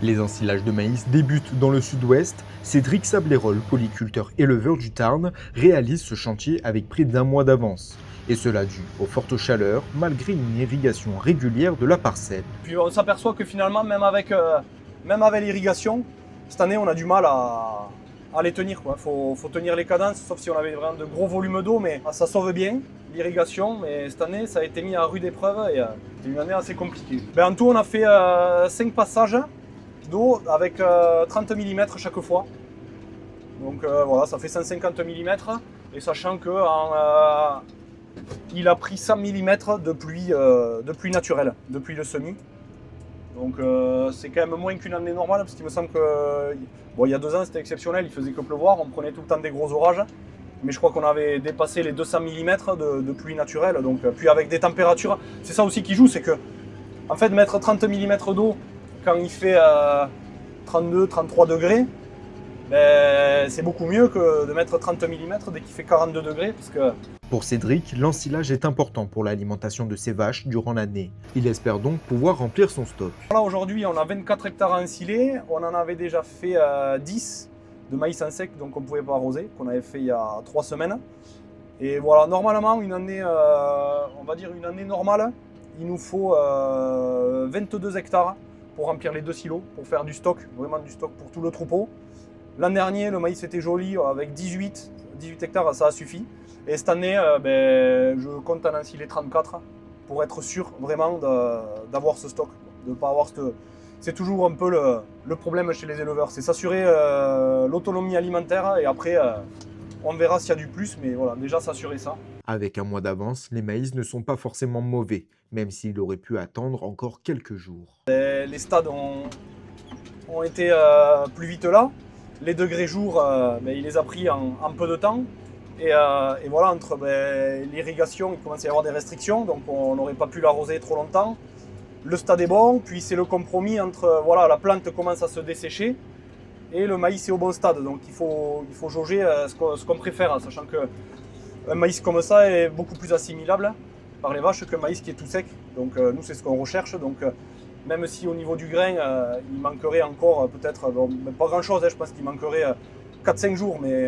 Les ensilages de maïs débutent dans le sud-ouest. Cédric Sablérol, polyculteur éleveur du Tarn, réalise ce chantier avec près d'un mois d'avance. Et cela dû aux fortes chaleurs, malgré une irrigation régulière de la parcelle. Puis on s'aperçoit que finalement, même avec l'irrigation, cette année, on a du mal à les tenir. Il faut tenir les cadences, sauf si on avait vraiment de gros volumes d'eau, mais ça sauve bien l'irrigation. Mais cette année, ça a été mis à rude épreuve et c'était une année assez compliquée. En tout, on a fait 5 passages d'eau avec 30 mm chaque fois. Donc voilà, ça fait 150 mm. Et sachant que il a pris 100 mm de pluie naturelle depuis le semis. Donc c'est quand même moins qu'une année normale, parce qu'il me semble que il y a 2 ans c'était exceptionnel, il faisait que pleuvoir, on prenait tout le temps des gros orages. Mais je crois qu'on avait dépassé les 200 mm de pluie naturelle. Donc, puis avec des températures, c'est ça aussi qui joue, c'est que en fait mettre 30 mm d'eau quand il fait 32-33 degrés, c'est beaucoup mieux que de mettre 30 mm dès qu'il fait 42 degrés. Parce que Pour Cédric, l'ensilage est important pour l'alimentation de ses vaches durant l'année. Il espère donc pouvoir remplir son stock. là aujourd'hui on a 24 hectares à ensiler, on en avait déjà fait 10 de maïs en sec, donc on ne pouvait pas arroser, qu'on avait fait il y a 3 semaines. Et voilà, normalement une année, on va dire une année normale, il nous faut 22 hectares pour remplir les 2 silos, pour faire du stock, vraiment du stock pour tout le troupeau. L'an dernier, le maïs était joli, avec 18 hectares, ça a suffi. Et cette année, je compte en ensiler 34 pour être sûr vraiment d'avoir ce stock. De pas avoir C'est toujours un peu le problème chez les éleveurs, c'est s'assurer l'autonomie alimentaire et après, on verra s'il y a du plus, mais voilà, déjà s'assurer ça. Avec un mois d'avance, les maïs ne sont pas forcément mauvais, même s'il aurait pu attendre encore quelques jours. Les stades ont été plus vite là. Les degrés jour, il les a pris en peu de temps. Et voilà, entre l'irrigation, il commence à y avoir des restrictions, donc on n'aurait pas pu l'arroser trop longtemps. Le stade est bon, puis c'est le compromis entre la plante commence à se dessécher et le maïs est au bon stade. Donc il faut jauger ce qu'on préfère, sachant qu'un maïs comme ça est beaucoup plus assimilable par les vaches qu'un maïs qui est tout sec. Donc nous, c'est ce qu'on recherche. Donc même si au niveau du grain, il manquerait encore peut-être, pas grand-chose, je pense qu'il manquerait 4-5 jours, mais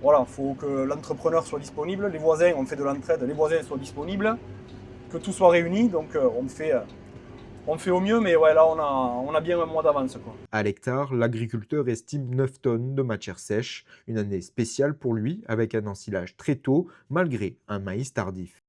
voilà, il faut que l'entrepreneur soit disponible, les voisins, on fait de l'entraide, les voisins soient disponibles, que tout soit réuni, donc on fait au mieux, mais ouais, là on a bien un mois d'avance, quoi. À l'hectare, l'agriculteur estime 9 tonnes de matière sèche, une année spéciale pour lui avec un ensilage très tôt malgré un maïs tardif.